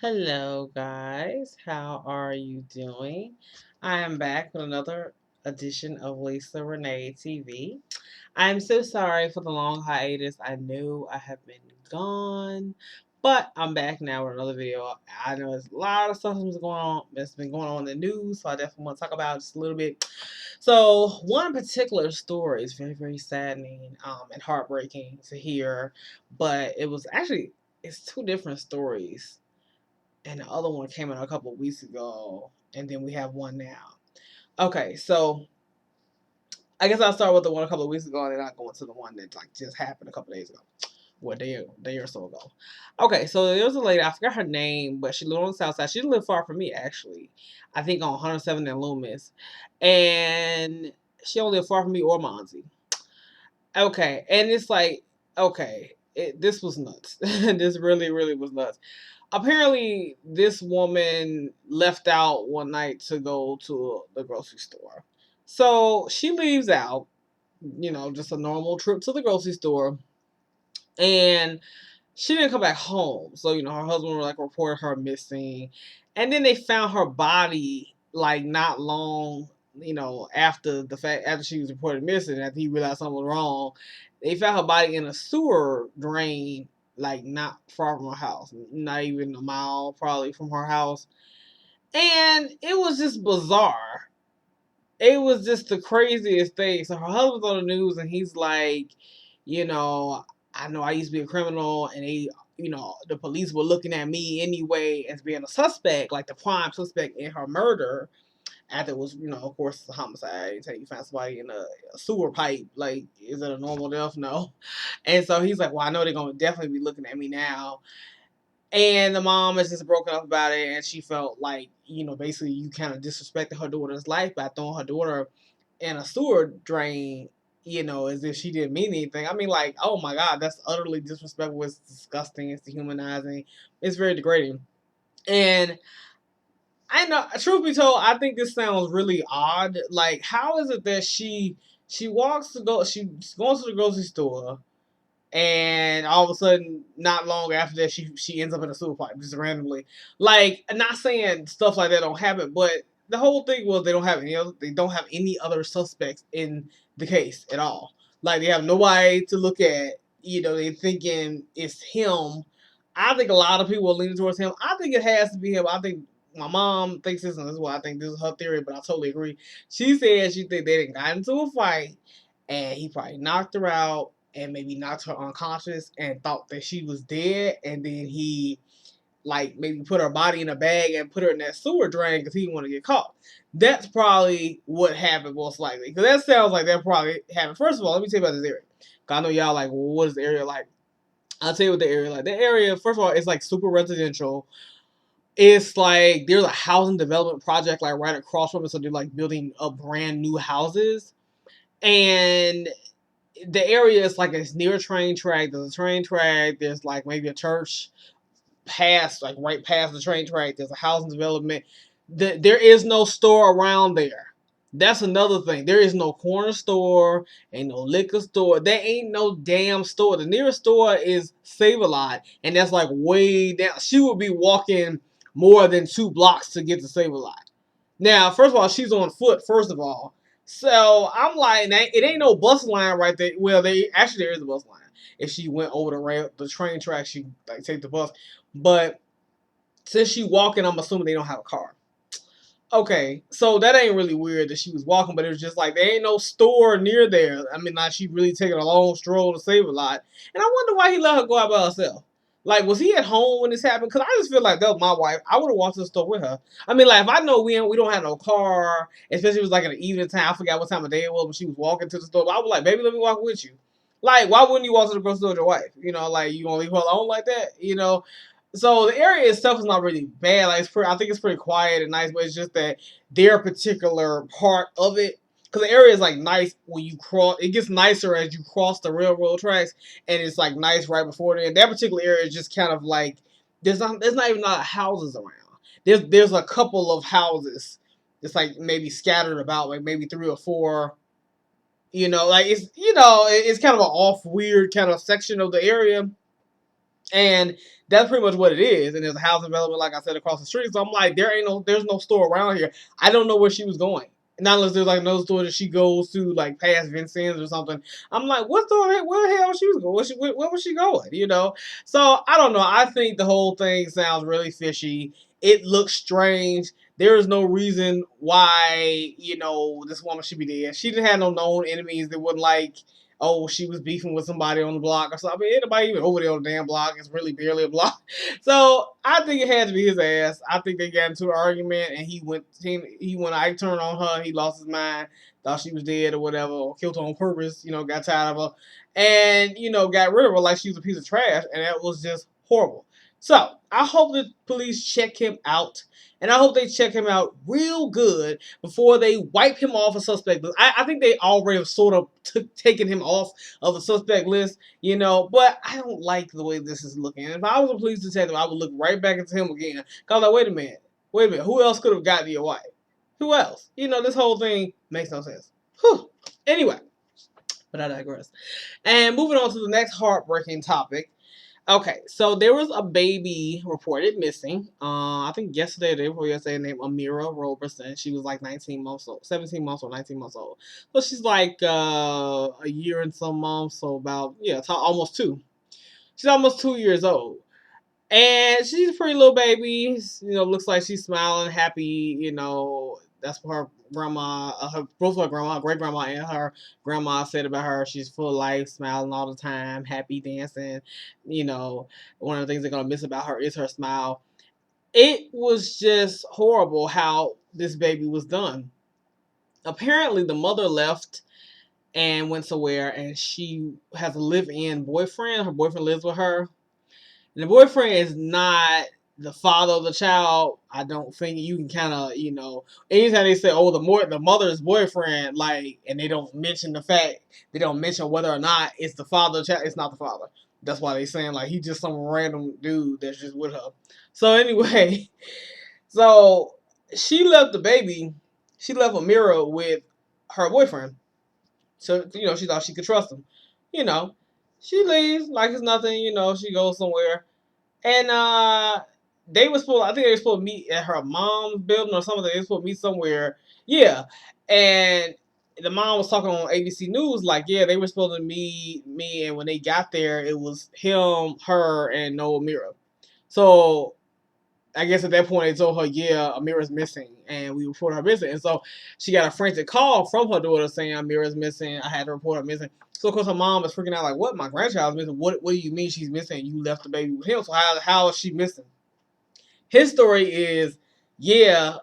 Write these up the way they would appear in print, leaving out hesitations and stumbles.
Hello, guys. How are you doing? I am back with another edition of Lisa Renee TV. I'm so sorry for the long hiatus. I know I have been gone, but I'm back now with another video. I know there's a lot of stuff that's been going on in the news, so I definitely want to talk about it just a little bit. So, one particular story is very, very saddening and heartbreaking to hear, but it's two different stories, and the other one came out a couple of weeks ago, and then we have one now. Okay, so I guess I'll start with the one a couple of weeks ago, and then I'll go into the one that just happened a couple of days ago. What day or so ago. Okay, so there was a lady, I forgot her name, but she lived on the south side. She didn't live far from me, actually. I think on 107 and Loomis. And she don't live far from me or Monty. Okay, and it's like, okay, this was nuts. This really, really was nuts. Apparently, this woman left out one night to go to the grocery store. So she leaves out, just a normal trip to the grocery store, and she didn't come back home. So, her husband reported her missing. And then they found her body not long, after she was reported missing, after he realized something was wrong. They found her body in a sewer drain, not far from her house, not even a mile probably from her house. And it was just bizarre. It was just the craziest thing. So her husband's on the news and he's like, you know, I know I used to be a criminal, and the police were looking at me anyway as being a suspect, like the prime suspect in her murder. After it was, of course, a homicide. Until you find somebody in a sewer pipe, like, is it a normal death? No. And so he's like, well, I know they're going to definitely be looking at me now. And the mom is just broken up about it, and she felt like, basically you kind of disrespected her daughter's life by throwing her daughter in a sewer drain, as if she didn't mean anything. I mean, like, oh my God, that's utterly disrespectful. It's disgusting. It's dehumanizing. It's very degrading. And I know, truth be told, I think this sounds really odd. Like, how is it that she's going to the grocery store, and all of a sudden, not long after that, she ends up in a sewer pipe just randomly. Like, I'm not saying stuff like that don't happen, but the whole thing was they don't have any other suspects in the case at all. Like, they have nobody to look at. They thinking it's him. I think a lot of people are leaning towards him. I think it has to be him. I think my mom thinks this, and this is why I think this is her theory, but I totally agree. She said she think they didn't got into a fight, and he probably knocked her out and maybe knocked her unconscious and thought that she was dead, and then he maybe put her body in a bag and put her in that sewer drain because he didn't want to get caught. That's probably what happened, most likely, because that sounds like that probably happened. First of all, let me tell you about this area, because I know y'all like, well, what is the area like? I'll tell you what the area like. The area, first of all, it's like super residential. It's like there's a housing development project like right across from it, so they're like building up brand new houses. And the area is like it's near a train track. There's a train track. There's like maybe a church right past the train track. There's a housing development. There is no store around there. That's another thing. There is no corner store, ain't no liquor store. There ain't no damn store. The nearest store is Save a Lot, and that's like way down. She would be walking more than 2 blocks to get to Save a Lot. Now, first of all, she's on foot, first of all. So I'm like, it ain't no bus line right there. Well, there is a bus line. If she went over the train track, she take the bus. But since she walking, I'm assuming they don't have a car. Okay, so that ain't really weird that she was walking, but it was just like there ain't no store near there. I mean, like she really taking a long stroll to Save a Lot, and I wonder why he let her go out by herself. Like, was he at home when this happened? Because I just feel like that was my wife. I would have walked to the store with her. I mean, like, if I know we don't have no car, especially if it was like in the evening time, I forgot what time of day it was, but she was walking to the store. But I was like, baby, let me walk with you. Like, why wouldn't you walk to the grocery store with your wife? Like, you gonna leave her alone like that? So the area itself is not really bad. Like, I think it's pretty quiet and nice, but it's just that their particular part of it, because the area is like nice when you cross. It gets nicer as you cross the railroad tracks, and it's like nice right before it. And that particular area is just kind of like there's not even a lot of houses around. There's a couple of houses. It's like maybe scattered about, like maybe 3 or 4. Like it's kind of an off weird kind of section of the area. And that's pretty much what it is. And there's a house development, like I said, across the street. So I'm like, there's no store around here. I don't know where she was going. Not unless there's like another store that she goes to, like past Vincent's or something. I'm like, what store? Where the hell she was going? Where was she going? You know. So I don't know. I think the whole thing sounds really fishy. It looks strange. There is no reason why this woman should be dead. She didn't have no known enemies that wouldn't like oh, she was beefing with somebody on the block or something. I mean, anybody even over there on the damn block. It's really barely a block. So I think it had to be his ass. I think they got into an argument and he went I turned on her, he lost his mind, thought she was dead or whatever, or killed her on purpose, got tired of her. And, got rid of her like she was a piece of trash, and that was just horrible. So I hope the police check him out. And I hope they check him out real good before they wipe him off a suspect list. I think they already have sort of taken him off of the suspect list, but I don't like the way this is looking. And if I was a police detective, I would look right back into him again. Cause I'm like, wait a minute, who else could have gotten your wife? Who else? This whole thing makes no sense. Whew. Anyway, but I digress. And moving on to the next heartbreaking topic. Okay, so there was a baby reported missing. I think yesterday or the day before yesterday, named Ameirah Roberson. She was like 19 months old, 17 months or 19 months old. So she's like a year and some months, so about almost 2. She's almost 2 years old. And she's a pretty little baby. Looks like she's smiling, happy. That's what her grandma, both her grandma, great grandma, and her grandma said about her. She's full of life, smiling all the time, happy, dancing. One of the things they're gonna miss about her is her smile. It was just horrible how this baby was done. Apparently, the mother left and went somewhere, and she has a live-in boyfriend. Her boyfriend lives with her. And the boyfriend is not the father of the child. I don't think you can kind of, anytime they say, oh, the mother's boyfriend, like, and they don't mention the fact, they don't mention whether or not it's the father of the child, it's not the father. That's why they saying, like, he's just some random dude that's just with her. So, anyway, so she left Ameirah with her boyfriend. So, she thought she could trust him. She leaves like it's nothing, she goes somewhere. And I think they were supposed to meet at her mom's building or something. They were supposed to meet somewhere. Yeah. And the mom was talking on ABC News, like, yeah, they were supposed to meet me, and when they got there, it was him, her, and no Ameirah. So I guess at that point they told her, yeah, Ameirah's missing, and we reported her missing. And so she got a frantic call from her daughter saying Ameirah's missing. I had to report her missing. So of course her mom is freaking out like, what? My grandchild's missing? What do you mean she's missing? You left the baby with him, so how is she missing? His story is, yeah,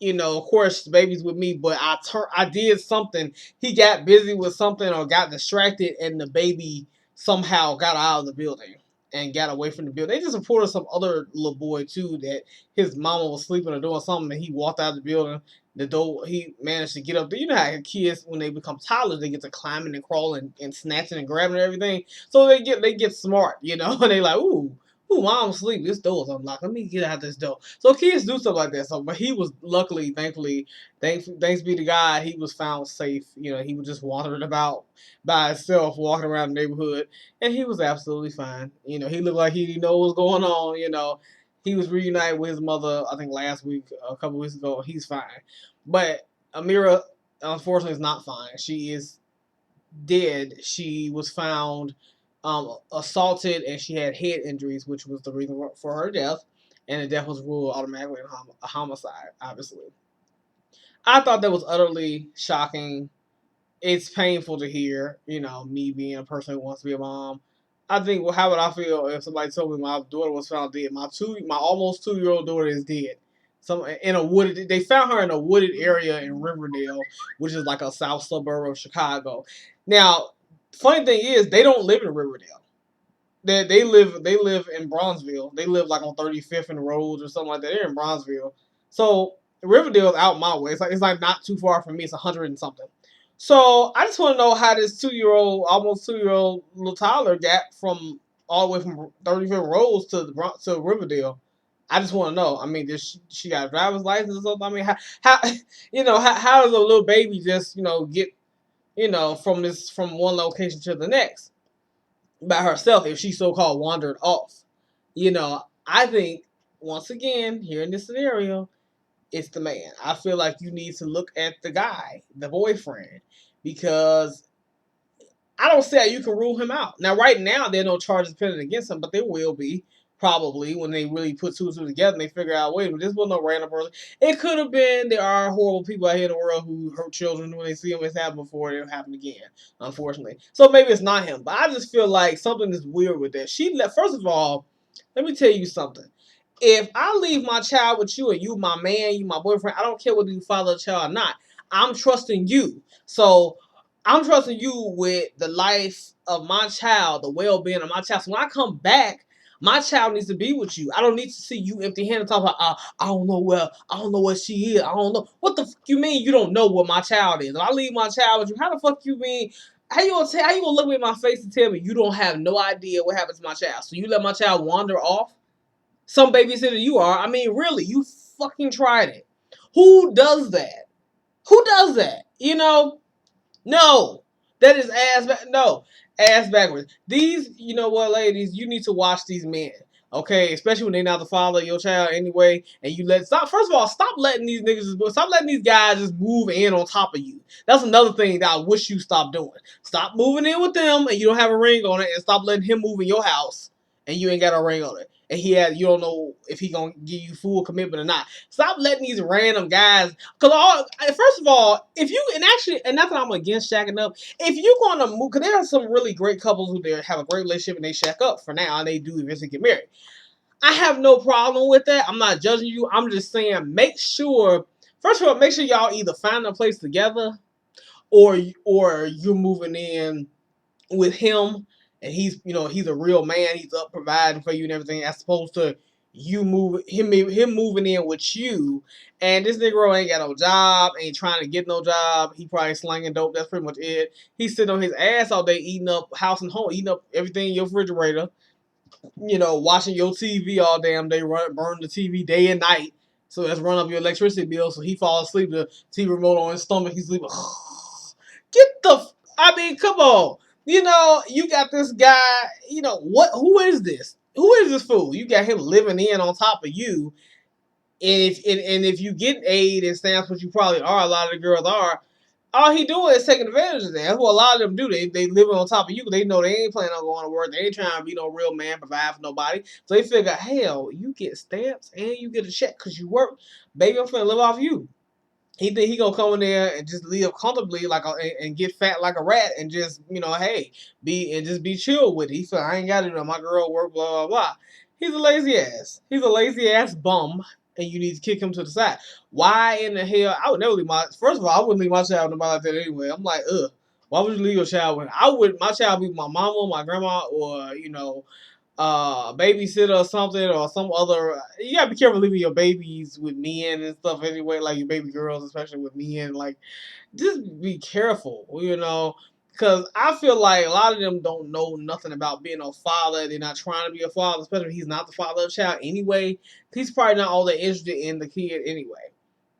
of course the baby's with me, but I did something. He got busy with something or got distracted, and the baby somehow got out of the building and got away from the building. They just reported some other little boy too that his mama was sleeping or doing something, and he walked out of the building. The door, he managed to get up there. You know how kids, when they become toddlers, they get to climbing and crawling and snatching and grabbing and everything. So they get smart, and they like, ooh, mom's asleep. This door's unlocked. Let me get out this door. So kids do stuff like that. So, but he was luckily, thankfully, thanks be to God, he was found safe. He was just wandering about by himself, walking around the neighborhood, and he was absolutely fine. He looked like he didn't know what was going on. He was reunited with his mother, I think last week, a couple weeks ago. He's fine. But Ameirah, unfortunately, is not fine. She is dead. She was found assaulted, and she had head injuries, which was the reason for her death. And the death was ruled automatically a homicide, obviously. I thought that was utterly shocking. It's painful to hear, me being a person who wants to be a mom. I think, well, how would I feel if somebody told me my daughter was found dead? My almost 2-year-old daughter is dead. They found her in a wooded area in Riverdale, which is like a south suburb of Chicago. Now, funny thing is, they don't live in Riverdale. They live in Bronzeville. They live like on 35th and Rhodes or something like that. They're in Bronzeville. So Riverdale's out my way. It's like not too far from me. It's 100 and something. So I just want to know how this almost 2-year-old little toddler got from all the way from 35th Rhodes to Riverdale. I just want to know. I mean, does she got a driver's license or something? I mean, how does a little baby just get from one location to the next by herself if she so-called wandered off? I think once again here in this scenario, it's the man. I feel like you need to look at the guy, the boyfriend, because I don't see how you can rule him out. Now, right now, there are no charges pending against him, but there will be probably when they really put two and two together and they figure out, wait, this was no random person. It could have been. There are horrible people out here in the world who hurt children when they see them. It's happened before. It'll happen again, unfortunately. So maybe it's not him, but I just feel like something is weird with that. First of all, let me tell you something. If I leave my child with you and you my man, you my boyfriend, I don't care whether you father a child or not. I'm trusting you. So I'm trusting you with the life of my child, the well-being of my child. So when I come back, my child needs to be with you. I don't need to see you empty-handed talking about, I don't know where, I don't know what she is. I don't know. What the fuck you mean you don't know what my child is? If I leave my child with you, how the fuck you mean? How you gonna look me in my face and tell me you don't have no idea what happens to my child? So you let my child wander off? Some babysitter you are. I mean, really, you fucking tried it. Who does that? Who does that? No, that is ass back. No, ass backwards. These, you know what, ladies, you need to watch these men. Okay, especially when they're not the father of your child anyway, and you stop. First of all, stop letting these niggas, stop letting these guys just move in on top of you. That's another thing that I wish you stopped doing. Stop moving in with them, and you don't have a ring on it, and stop letting him move in your house, and you ain't got a ring on it, and you don't know if he gonna give you full commitment or not. Stop letting these random guys. Cause first of all, if you and not that I'm against shacking up, if you're gonna move, cause there are some really great couples who have a great relationship and they shack up for now and they do eventually get married. I have no problem with that. I'm not judging you. I'm just saying, first of all, make sure y'all either find a place together or you're moving in with him and he's a real man, he's up providing for you and everything, as opposed to him moving in with you, and this nigga ain't got no job, ain't trying to get no job, he probably slanging dope, that's pretty much it. He's sitting on his ass all day eating up house and home, eating up everything in your refrigerator, watching your TV all damn day, burn the TV day and night. So that's run up your electricity bill. So he falls asleep, the TV remote on his stomach, he's sleeping. Get the, I mean, come on. You got this guy, who is this? Who is this fool? You got him living in on top of you. And if you get aid and stamps, which you probably are, a lot of the girls are, all he doing is taking advantage of that. That's what a lot of them do. They living on top of you. They know they ain't planning on going to work. They ain't trying to be no real man, provide for nobody. So they figure, hell, you get stamps and you get a check because you work. Baby, I'm finna live off you. He think he gonna come in there and just live comfortably and get fat like a rat and just hey just be chill with it. He said I ain't got to do my girl work blah blah blah. He's a lazy ass. He's a lazy ass bum, and you need to kick him to the side. Why in the hell? I would never leave first of all, I wouldn't leave my child with nobody like that anyway. I'm like, ugh. Why would you leave your child with? My child be with my mama, my grandma, or babysitter or something or some other. You gotta be careful leaving your babies with men and stuff anyway, like your baby girls, especially with men. Like, just be careful, because I feel like a lot of them don't know nothing about being a father. They're not trying to be a father, especially if he's not the father of a child anyway. He's probably not all that interested in the kid anyway.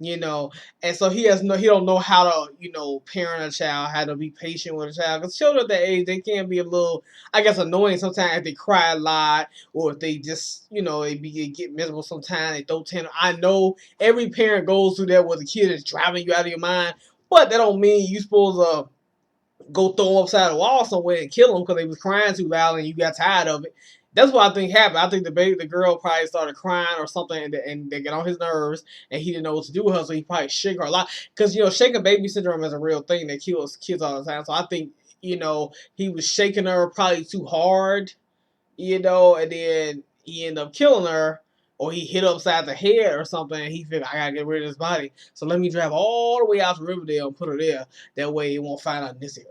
And so he don't know how to, parent a child, how to be patient with a child. Because children at that age, they can be a little, I guess, annoying sometimes if they cry a lot or if they just, they get miserable sometimes. They throw tantrum. I know every parent goes through that where the kid is driving you out of your mind, but that don't mean you supposed to go throw them upside the wall somewhere and kill them because they was crying too loud and you got tired of it. That's what I think happened. I think the girl probably started crying or something, and they get on his nerves, and he didn't know what to do with her, so he probably shake her a lot. Because shaken baby syndrome is a real thing that kills kids all the time. So I think he was shaking her probably too hard, and then he ended up killing her, or he hit her upside the head or something, and he figured, I gotta get rid of this body, so let me drive all the way out to Riverdale and put her there. That way it won't find out in this area.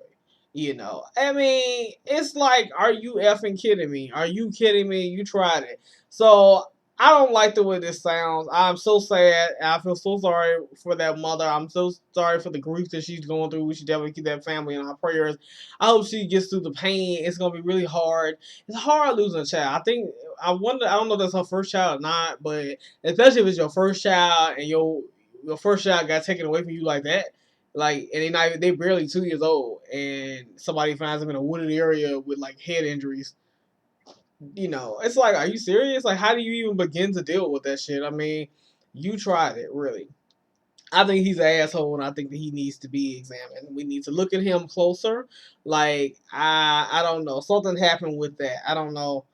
I mean, it's like, are you effing kidding me? Are you kidding me? You tried it. So I don't like the way this sounds. I'm so sad. I feel so sorry for that mother. I'm so sorry for the grief that she's going through. We should definitely keep that family in our prayers. I hope she gets through the pain. It's gonna be really hard. It's hard losing a child. I wonder. I don't know if that's her first child or not, but especially if it's your first child and your first child got taken away from you like that. Like, and they barely 2 years old, and somebody finds them in a wooded area with like head injuries. It's like, are you serious? Like, how do you even begin to deal with that shit? I mean, you tried it, really. I think he's an asshole, and I think that he needs to be examined. We need to look at him closer. Like, I don't know, something happened with that. I don't know.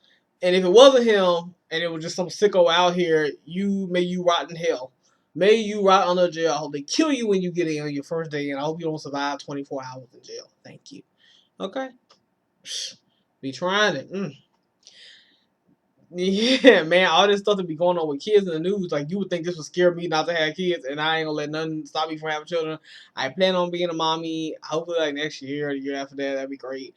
And if it wasn't him, and it was just some sicko out here, may you rot in hell. May you rot under jail. I hope they kill you when you get in on your first day, and I hope you don't survive 24 hours in jail. Thank you. Okay. Be trying it. Yeah, man, all this stuff that be going on with kids in the news, like, you would think this would scare me not to have kids, and I ain't gonna let nothing stop me from having children. I plan on being a mommy, hopefully like next year or the year after that. That'd be great.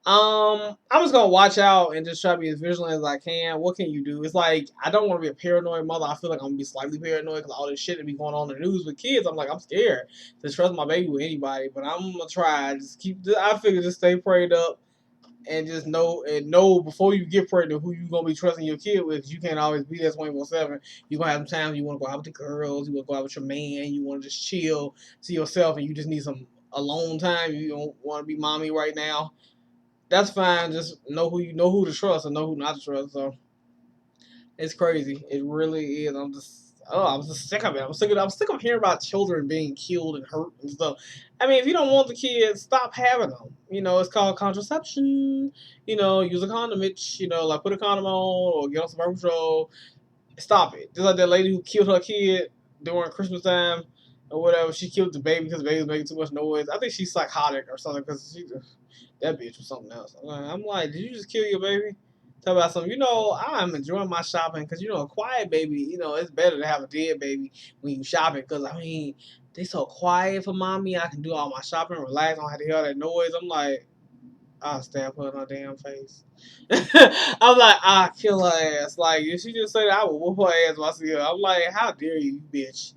I'm just gonna watch out and just try to be as vigilant as I can. What can you do? It's like, I don't want to be a paranoid mother. I feel like I'm gonna be slightly paranoid because all this shit that be going on in the news with kids. I'm like, I'm scared to trust my baby with anybody, but I'm gonna try. I figure just stay prayed up and just know before you get pregnant who you gonna be trusting your kid with. 'Cause you can't always be there 24/7. You gonna have some times you want to go out with the girls, you want to go out with your man, you want to just chill to yourself, and you just need some alone time. You don't want to be mommy right now. That's fine. Just know who to trust and know who not to trust. So it's crazy. It really is. I'm just sick of it. I'm sick of hearing about children being killed and hurt and stuff. I mean, if you don't want the kids, stop having them. It's called contraception. Use a condom, bitch. Like, put a condom on or get on some birth control. Stop it. Just like that lady who killed her kid during Christmas time or whatever. She killed the baby because the baby was making too much noise. I think she's psychotic or something because that bitch was something else. I'm like, did you just kill your baby? Talk about something. I'm enjoying my shopping because, a quiet baby, it's better to have a dead baby when you shopping because, I mean, they so quiet for mommy. I can do all my shopping, relax. I don't have to hear all that noise. I'm like, I'll stab her in her damn face. I'm like, I'll kill her ass. Like, if she just say that, I will whoop her ass if I see her. I'm like, how dare you, bitch.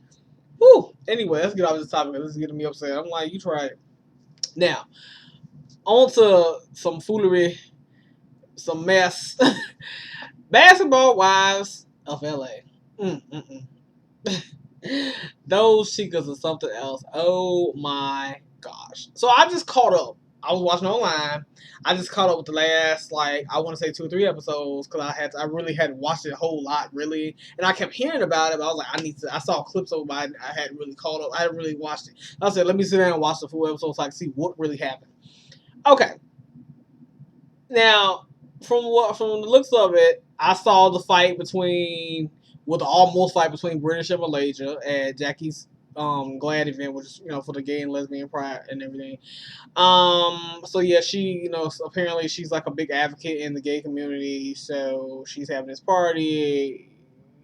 Whew. Anyway, let's get off this topic. This is getting me upset. I'm like, you tried it. Now, on to some foolery, some mess. Basketball Wives of LA. Those chicas are something else. Oh my gosh. So I just caught up. I was watching online. I just caught up with the last, like, I want to say 2 or 3 episodes because I really hadn't watched it a whole lot, really. And I kept hearing about it, but I was like, I saw clips of it, but I hadn't really caught up. I hadn't really watched it. I said, let me sit down and watch the full episode so I can see what really happened. Okay. Now, from the looks of it, I saw the fight the almost fight between British and Malaysia at Jackie's Glad event, which is for the gay and lesbian pride and everything. So yeah, she apparently she's like a big advocate in the gay community, so she's having this party.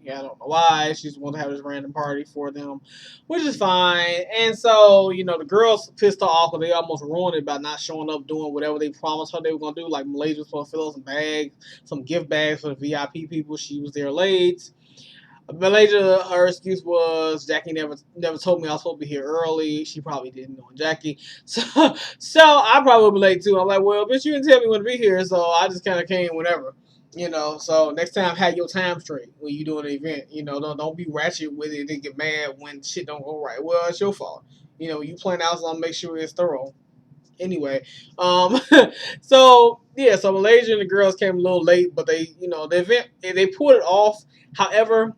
Yeah, I don't know why. She's want to have this random party for them, which is fine. And so, the girls pissed her off because they almost ruined it by not showing up doing whatever they promised her they were going to do. Like, Malaysia was supposed to fill out some bags, some gift bags for the VIP people. She was there late. Malaysia, her excuse was Jackie never told me I was supposed to be here early. She probably didn't know Jackie. So I probably would be late too. I'm like, well, bitch, you didn't tell me when to be here, so I just kind of came whenever. So next time, have your time straight when you doing an event. Don't be ratchet with it and get mad when shit don't go right. Well, it's your fault. You plan out, so I'll make sure it's thorough. Anyway, so yeah, so Malaysia and the girls came a little late, but they, the event, they pulled it off. However,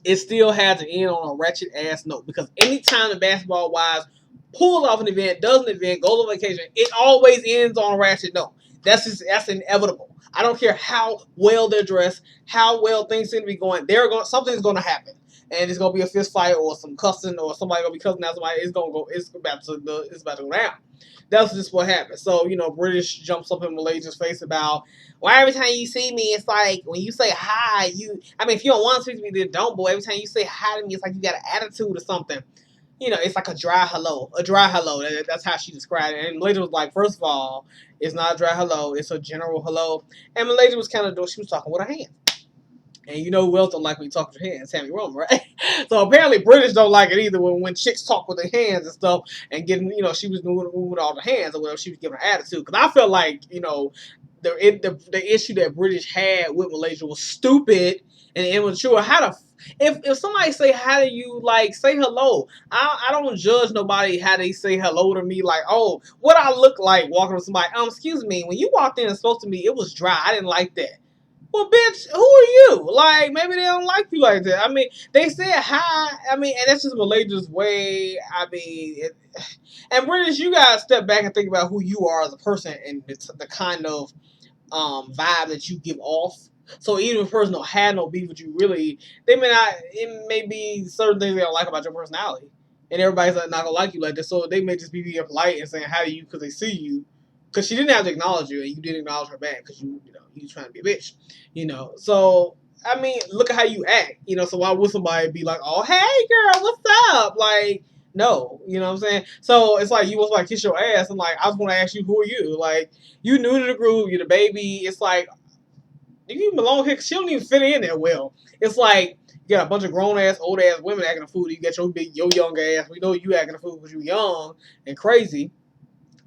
it still had to end on a wretched ass note because anytime the Basketball Wives pulls off an event, does an event, goes on vacation, it always ends on a ratchet note. That's inevitable. I don't care how well they're dressed, how well things seem to be going. Something's gonna happen, and it's gonna be a fist fight or some cussing or somebody gonna be cussing out somebody. It's gonna go. It's about to go down. That's just what happened. So, British jumps up in Malaysia's face about, why every time you see me, it's like, when you say hi, if you don't want to speak to me, then don't, boy. Every time you say hi to me, it's like you got an attitude or something. It's like a dry hello. A dry hello. That's how she described it. And Malaysia was like, first of all, it's not a dry hello. It's a general hello. And Malaysia was she was talking with her hand. And who else don't like when you talk with your hands? Sammy Roma, right? So apparently British don't like it either when chicks talk with their hands and stuff and getting, she was moving all the hands or whatever. She was giving her attitude. Because I felt like, the issue that British had with Malaysia was stupid and immature. If somebody say, how do you, say hello? I don't judge nobody how they say hello to me. Like, oh, what I look like walking with somebody. Excuse me, when you walked in and spoke to me, it was dry. I didn't like that. Well, bitch, who are you? Like, maybe they don't like you like that. I mean, they said hi. I mean, and that's just Malaysia's way. I mean, and British, you gotta step back and think about who you are as a person and the kind of vibe that you give off. So even if a person don't have no beef with you, really, they may not. It may be certain things they don't like about your personality, and everybody's not gonna like you like that. So they may just be being polite and saying hi to you because they see you. Because she didn't have to acknowledge you, and you didn't acknowledge her back because you trying to be a bitch, So I mean, look at how you act, So why would somebody be like, "Oh, hey, girl, what's up?" Like, no, you know what I'm saying? So it's like you want somebody to kiss your ass, and like I was gonna ask you, who are you? Like, you new to the group, you're the baby. It's like you belong here. She don't even fit in there well. It's like you got a bunch of grown ass, old ass women acting a fool. You got your young ass. We know you acting a fool because you young and crazy.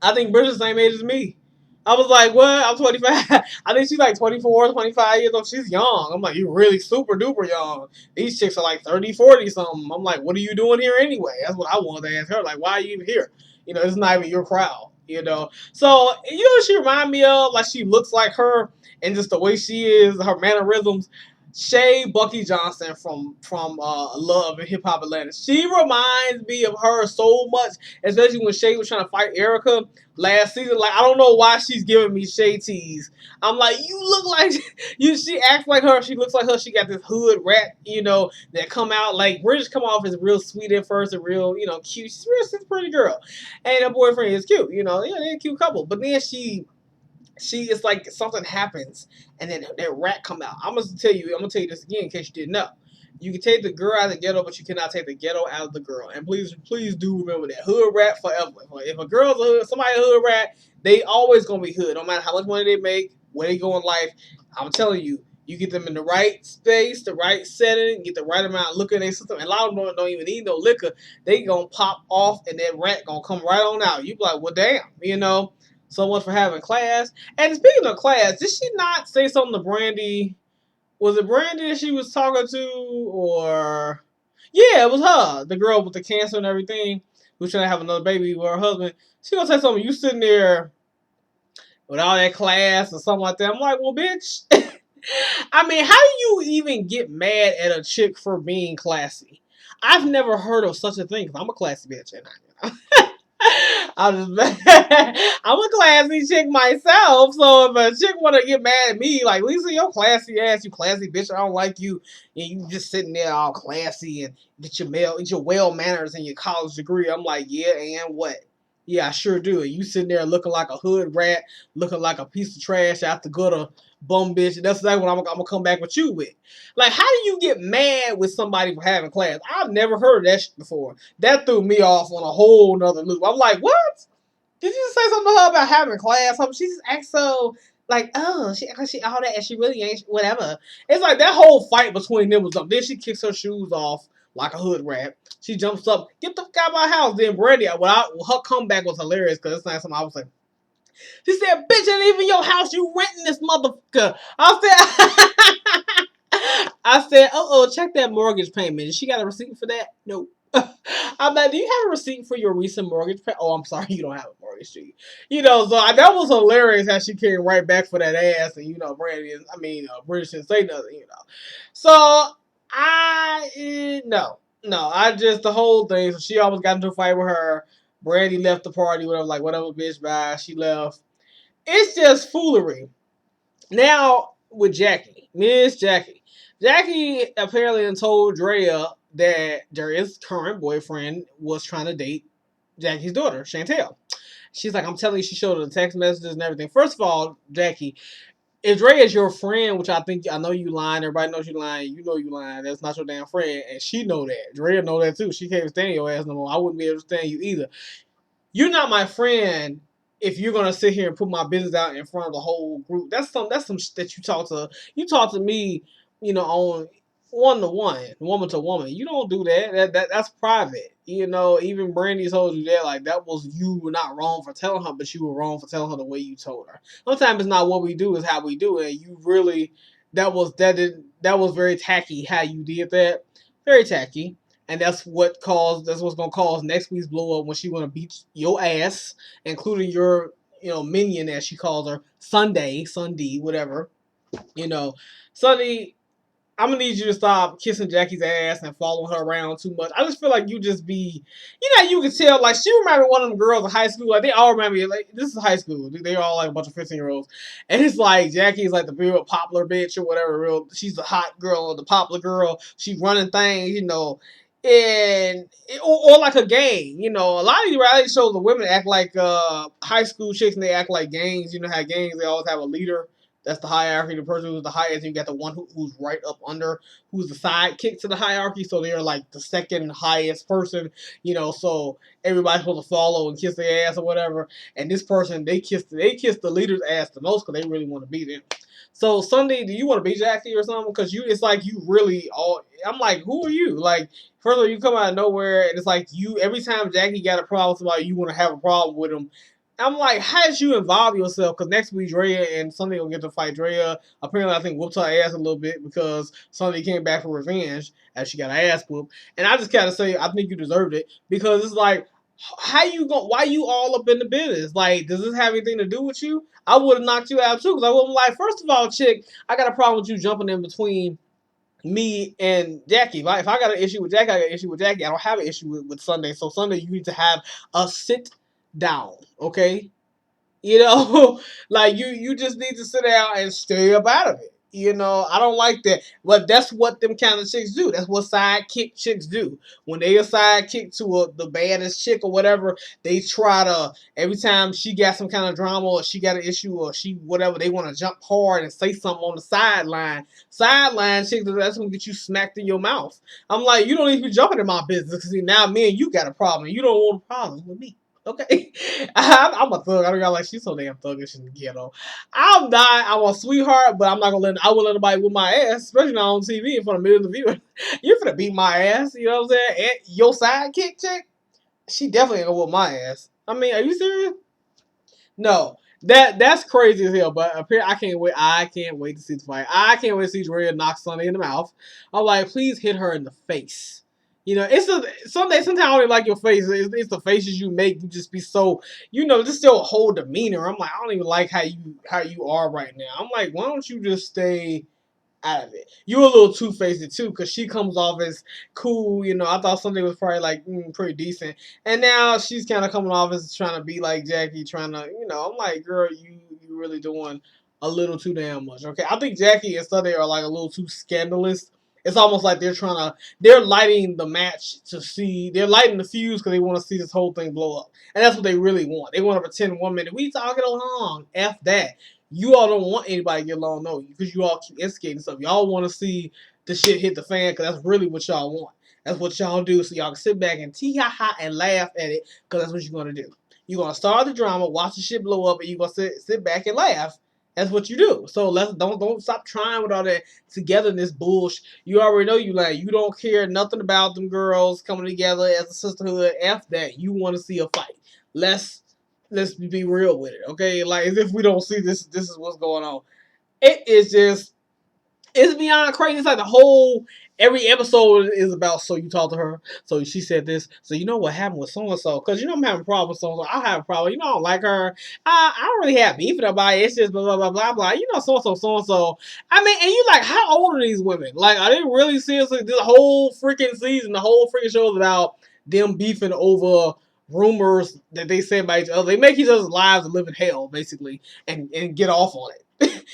I think Bridget's the same age as me. I was like, what? I'm 25. I think she's like 24, 25 years old. She's young. I'm like, you really super duper young. These chicks are like 30, 40 something. I'm like, what are you doing here anyway? That's what I wanted to ask her. Like, why are you even here? It's not even your crowd. So, what she remind me of? Like, she looks like her and just the way she is, her mannerisms. Shay Bucky Johnson from Love and Hip Hop Atlanta. She reminds me of her so much, especially when Shay was trying to fight Erica last season. Like, I don't know why she's giving me Shay tease. I'm like, you look like you. She acts like her. She looks like her. She got this hood rat, that come out like Bridget come off as real sweet at first and real, cute. She's a pretty girl, and her boyfriend is cute. Yeah, they're a cute couple. But then she is like something happens and then that rat come out. I'm gonna tell you this again in case you didn't know. You can take the girl out of the ghetto, but you cannot take the ghetto out of the girl. And please do remember that. Hood rat forever. If a girl's a hood, somebody a hood rat, they always gonna be hood. No matter how much money they make, where they go in life. I'm telling you, you get them in the right space, the right setting, get the right amount of liquor in their system. And a lot of them don't even need no liquor. They gonna pop off and that rat gonna come right on out. You be like, well, damn, so much for having class. And speaking of class, did she not say something to Brandy? Was it Brandy that she was talking to? Or yeah, it was her, the girl with the cancer and everything, who's trying to have another baby with her husband. She gonna say something. You sitting there with all that class or something like that. I'm like, well, bitch. I mean, how do you even get mad at a chick for being classy? I've never heard of such a thing because I'm a classy bitch, and I'm a classy chick myself, so if a chick want to get mad at me, like, Lisa, your classy ass, you classy bitch, I don't like you, and you just sitting there all classy and get your well manners and your college degree. I'm like, yeah, and what? Yeah, I sure do. And you sitting there looking like a hood rat, looking like a piece of trash out the gutter, bum bitch. That's exactly what I'm gonna come back with you with. Like, how do you get mad with somebody for having class? I've never heard of that shit before. That threw me off on a whole nother loop. I'm like, what? Did you say something to her about having class? She just acts so like, oh, she all that and she really ain't whatever. It's like that whole fight between them was up. Then she kicks her shoes off like a hood rat. She jumps up, get the fuck out of my house. Then Brandy, her comeback was hilarious because it's not something I was like. She said, bitch, it ain't even your house. You renting this motherfucker. I said, check that mortgage payment. Did she got a receipt for that? No. I'm like, do you have a receipt for your recent mortgage payment? Oh, I'm sorry, you don't have a mortgage, do you? So that was hilarious how she came right back for that ass. And, Brandy, British didn't say nothing, So, no, I just, the whole thing, so she almost got into a fight with her. Brandy left the party, whatever, like, whatever, bitch, bye. She left. It's just foolery. Now, with Miss Jackie. Jackie apparently told Drea that Drea's current boyfriend was trying to date Jackie's daughter, Chantel. She's like, I'm telling you, she showed her the text messages and everything. First of all, Jackie, if Drea is your friend, which I know you lying, everybody knows you lying, you know you lying, that's not your damn friend, and she know that. Drea know that too. She can't stand your ass no more. I wouldn't be able to stand you either. You're not my friend if you're gonna sit here and put my business out in front of the whole group. That's some shit that you talk to me, on one to one, woman to woman. You don't do that. That's private. Even Brandy told you that. Like, that was, you were not wrong for telling her, but you were wrong for telling her the way you told her. Sometimes it's not what we do, it's how we do it. And you really, that was very tacky how you did that. Very tacky. And that's what's gonna cause next week's blow up when she wanna beat your ass, including your, minion, as she calls her, Sunday, whatever. You know, Sunday, I'm gonna need you to stop kissing Jackie's ass and following her around too much. I just feel like you just be, you can tell, like, she reminded one of them girls in high school. Like, they all remind me, like, this is high school. They're all like a bunch of 15-year-olds. And it's like, Jackie's like the real popular bitch or whatever. She's the hot girl, the popular girl. She running things, and, or like a gang. A lot of these reality shows, the women act like high school chicks and they act like gangs. You know how gangs, they always have a leader. That's the hierarchy. The person who's the highest, you got the one who's right up under, who's the sidekick to the hierarchy. So they're like the second highest person, So everybody's supposed to follow and kiss their ass or whatever. And this person, they kiss the leader's ass the most because they really want to be them. So Sunday, do you want to be Jackie or something? Because it's like you really all. I'm like, who are you? Like, first of all, you come out of nowhere, and it's like you. Every time Jackie got a problem with somebody, you want to have a problem with him. I'm like, how did you involve yourself? Because next week, Drea and Sunday will get to fight. Drea, apparently, I think, whooped her ass a little bit because Sunday came back for revenge as she got her ass whooped. And I just gotta say, I think you deserved it because it's like, why you all up in the business? Like, does this have anything to do with you? I would have knocked you out too because I would have like, first of all, chick, I got a problem with you jumping in between me and Jackie. If I got an issue with Jackie, I got an issue with Jackie. I don't have an issue with Sunday. So Sunday, you need to have a sit down, okay? Like you just need to sit down and stay up out of it. I don't like that. But that's what them kind of chicks do. That's what sidekick chicks do. When they a sidekick to the baddest chick or whatever, they try to, every time she got some kind of drama or she got an issue or she whatever, they want to jump hard and say something on the sideline. Sideline chicks, that's gonna get you smacked in your mouth. I'm like, you don't need to be jumping in my business because now me and you got a problem. You don't want a problem with me. Okay, I'm a thug. I don't got like she's so damn thuggish in the ghetto. I'm not. I'm a sweetheart, but I'm not gonna let. I won't let nobody whip my ass, especially not on TV in front of millions of viewers. You're gonna beat my ass. You know what I'm saying? And your sidekick chick, she definitely ain't gonna whip my ass. I mean, are you serious? No, that's crazy as hell. But apparently, I can't wait. I can't wait to see the fight. I can't wait to see Drea knock Sunday in the mouth. I'm like, please hit her in the face. It's sometimes I don't even like your face. It's the faces you make. You just be so, just still whole demeanor. I'm like, I don't even like how you are right now. I'm like, why don't you just stay out of it? You a little two-faced too, because she comes off as cool. I thought Sunday was probably like pretty decent, and now she's kind of coming off as trying to be like Jackie, trying to, I'm like, girl, you really doing a little too damn much. Okay, I think Jackie and Sunday are like a little too scandalous. It's almost like they're lighting the match to see, they're lighting the fuse because they want to see this whole thing blow up. And that's what they really want. They want to pretend 1 minute, we talking along. F that. You all don't want anybody to get along, no, because you all keep instigating stuff. Y'all want to see the shit hit the fan because that's really what y'all want. That's what y'all do. So y'all can sit back and tee-ha-ha and laugh at it because that's what you're going to do. You're going to start the drama, watch the shit blow up, and you're going to sit back and laugh. That's what you do. So don't stop trying with all that togetherness bullshit. You already know you don't care nothing about them girls coming together as a sisterhood. F that. You want to see a fight. Let's be real with it, okay? Like, as if we don't see this is what's going on. It is just, it's beyond crazy. It's like every episode is about, so you talk to her, so she said this, so you know what happened with so-and-so, because I'm having a problem with so-and-so, I have a problem, I don't like her, I don't really have beef with nobody, it's just blah, blah, blah, blah, blah, so-and-so, so-and-so. I mean, and you like, how old are these women? Like, are they really seriously, this whole freaking season, the whole freaking show is about them beefing over rumors that they say about each other. They make each other's lives live in hell, basically, and get off on it.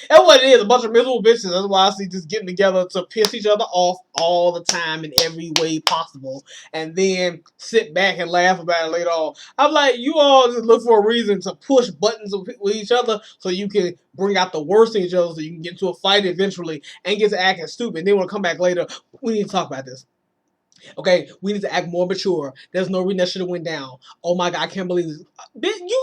That's what it is, a bunch of miserable bitches. That's why I see just getting together to piss each other off all the time in every way possible, and then sit back and laugh about it later on. I'm like, you all just look for a reason to push buttons with each other so you can bring out the worst in each other so you can get into a fight eventually and get to acting stupid. And then when I come back later, we need to talk about this. Okay, we need to act more mature. There's no reason that should have went down. Oh my God, I can't believe this.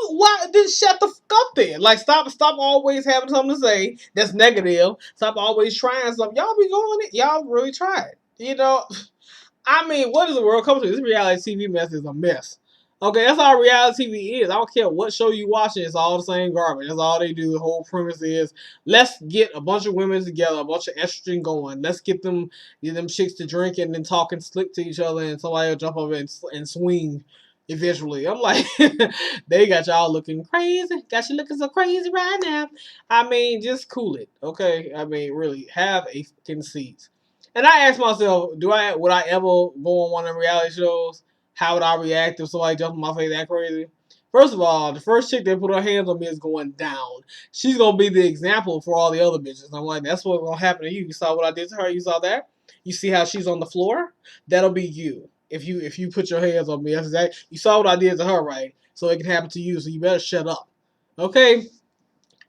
Why then shut the fuck up then? Like, stop always having something to say that's negative. Stop always trying something. Y'all be going it. Y'all really tried. I mean, what is the world coming to? This reality TV mess is a mess. Okay, that's all reality TV is. I don't care what show you watching, it's all the same garbage. That's all they do. The whole premise is, let's get a bunch of women together, a bunch of estrogen going. Let's get them chicks to drink and then talking slick to each other, and somebody will jump over and swing. eventually. I'm like, they got y'all looking crazy. Got you looking so crazy right now. I mean, just cool it, okay? I mean, really, have a fucking seat. And I asked myself, would I ever go on one of the reality shows? How would I react if somebody jumped in my face that crazy? First of all, the first chick that put her hands on me is going down. She's gonna be the example for all the other bitches. I'm like, that's what's gonna happen to you. You saw what I did to her. You saw that. You see how she's on the floor. That'll be you. If you put your hands on me, that's that. You saw what I did to her, right? So it can happen to you. So you better shut up. Okay.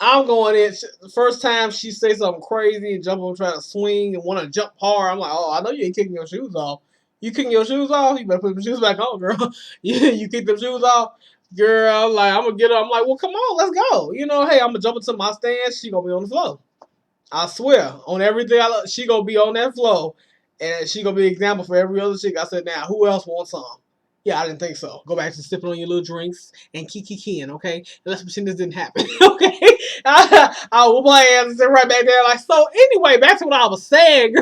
I'm going in. The first time she say something crazy and jump on trying to swing and want to jump hard, I'm like, oh, I know you ain't kicking your shoes off. You kicking your shoes off? You better put them shoes back on, girl. you kick them shoes off, girl. I'm like, I'm gonna get her. I'm like, well, come on, let's go. Hey, I'm gonna jump into my stand. She gonna be on the floor. I swear on everything I love, she gonna be on that flow, and she gonna be an example for every other chick. I said, now who else wants some? Yeah, I didn't think so. Go back to sipping on your little drinks and kiki-kiing, okay? And let's pretend this didn't happen, okay? I will my ass and sit right back there like, so anyway, back to what I was saying.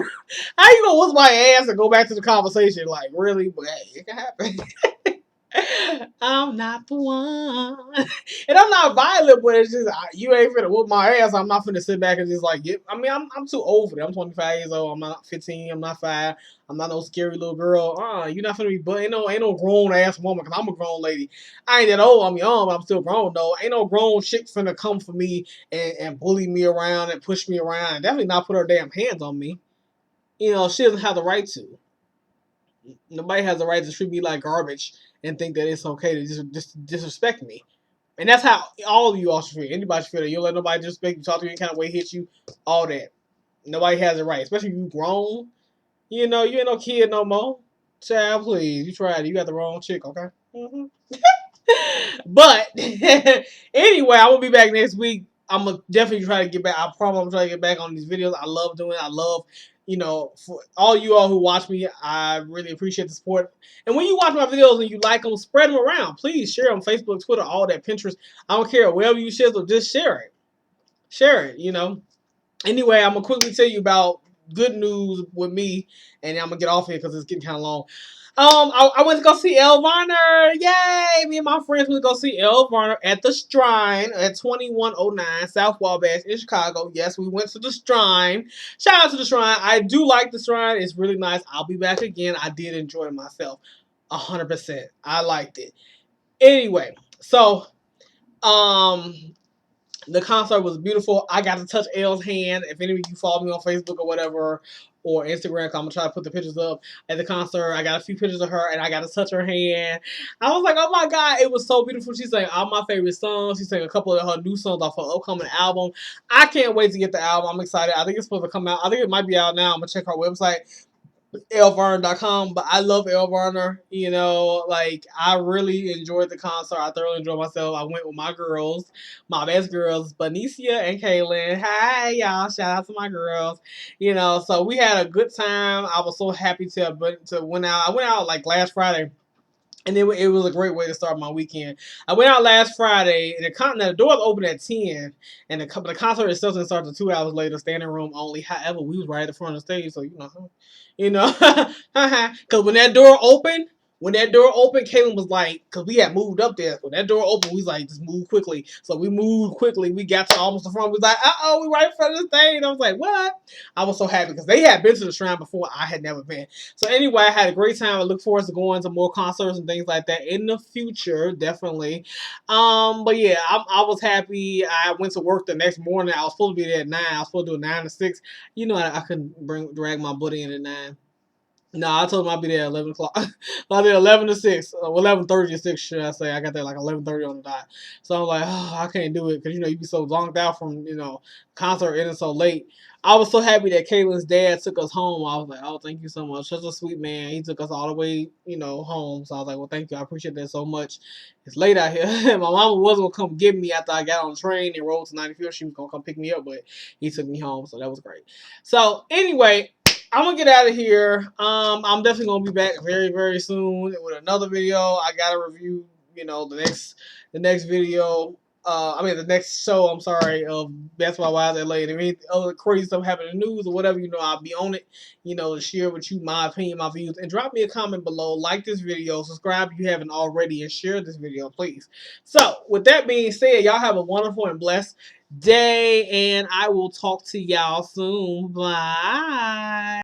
How you gonna what's my ass and go back to the conversation? Like, really? But hey, it can happen. I'm not the one. And I'm not violent, but it's just, you ain't finna whoop my ass. I'm not finna sit back and just like, get. I mean, I'm too old for that. I'm 25 years old. I'm not 15. I'm not 5. I'm not no scary little girl. You're not finna be, but ain't no grown ass woman, because I'm a grown lady. I ain't that old. I'm young, but I'm still grown, though. Ain't no grown chick finna come for me and bully me around and push me around and definitely not put her damn hands on me. She doesn't have the right to. Nobody has the right to treat me like garbage and think that it's okay to just disrespect me. And that's how all of you all should feel. Anybody should feel that. You don't let nobody disrespect you, talk to you any kind of way, hit you, all that. Nobody has it right. Especially if you grown. You ain't no kid no more. Child, please. You tried it. You got the wrong chick, okay? Mm-hmm. But anyway, I will be back next week. I'm gonna definitely try to get back. I promise I'm trying to get back on these videos. I love doing it. I love, for all you all who watch me, I really appreciate the support. And when you watch my videos and you like them, spread them around. Please share them, Facebook, Twitter, all that, Pinterest. I don't care. Wherever you share, so just share it. Share it. Anyway, I'm gonna quickly tell you about good news with me, and I'm gonna get off here because it's getting kind of long. I went to go see Elle Varner. Yay! Me and my friends went to go see Elle Varner at the Shrine at 2109 South Wabash in Chicago. Yes, we went to the Shrine. Shout out to the Shrine. I do like the Shrine. It's really nice. I'll be back again. I did enjoy myself 100%. I liked it. Anyway, so um the concert was beautiful. I got to touch Elle's hand. If any of you follow me on Facebook or whatever, or Instagram, I'm going to try to put the pictures up at the concert. I got a few pictures of her, and I got to touch her hand. I was like, oh my God, it was so beautiful. She sang all my favorite songs. She sang a couple of her new songs off her upcoming album. I can't wait to get the album. I'm excited. I think it's supposed to come out. I think it might be out now. I'm going to check her website. elvarner.com, but I love Elle Varner. Like, I really enjoyed the concert. I thoroughly enjoyed myself. I went with my girls, my best girls, Benicia and Kaylin. Hi, y'all. Shout out to my girls. So we had a good time. I was so happy to went out. I went out like last Friday. And it was a great way to start my weekend. I went out last Friday, and the doors opened at 10, and the concert itself started 2 hours later, standing room only. However, we was right at the front of the stage, so because when that door opened, Caitlin was like, because we had moved up there. When that door opened, we was like, just move quickly. So we moved quickly. We got to almost the front. We was like, we right in front of the stage. I was like, what? I was so happy because they had been to the Shrine before. I had never been. So anyway, I had a great time. I look forward to going to more concerts and things like that in the future, definitely. But yeah, I was happy. I went to work the next morning. I was supposed to be there at 9. I was supposed to do a 9 to 6. I couldn't drag my butt in at 9. No, I told him I'd be there at 11 o'clock. I'll be there 11 to 6. 11:30 to 6, should I say. I got there like 11:30 on the dot. So I'm like, I can't do it because, you be so zonked out from, concert ending so late. I was so happy that Caitlin's dad took us home. I was like, oh, thank you so much. Such a sweet man. He took us all the way, home. So I was like, well, thank you. I appreciate that so much. It's late out here. My mama was going to come get me after I got on the train and rode to 95th. She was going to come pick me up, but he took me home. So that was great. So anyway, I'm gonna get out of here. I'm definitely gonna be back very, very soon with another video. I gotta review, the next video. I mean, the next show, I'm sorry, of That's Why Wives LA, and if any other crazy stuff happen in the news or whatever, I'll be on it, to share with you my opinion, my views, and drop me a comment below, like this video, subscribe if you haven't already, and share this video, please. So, with that being said, y'all have a wonderful and blessed day, and I will talk to y'all soon. Bye.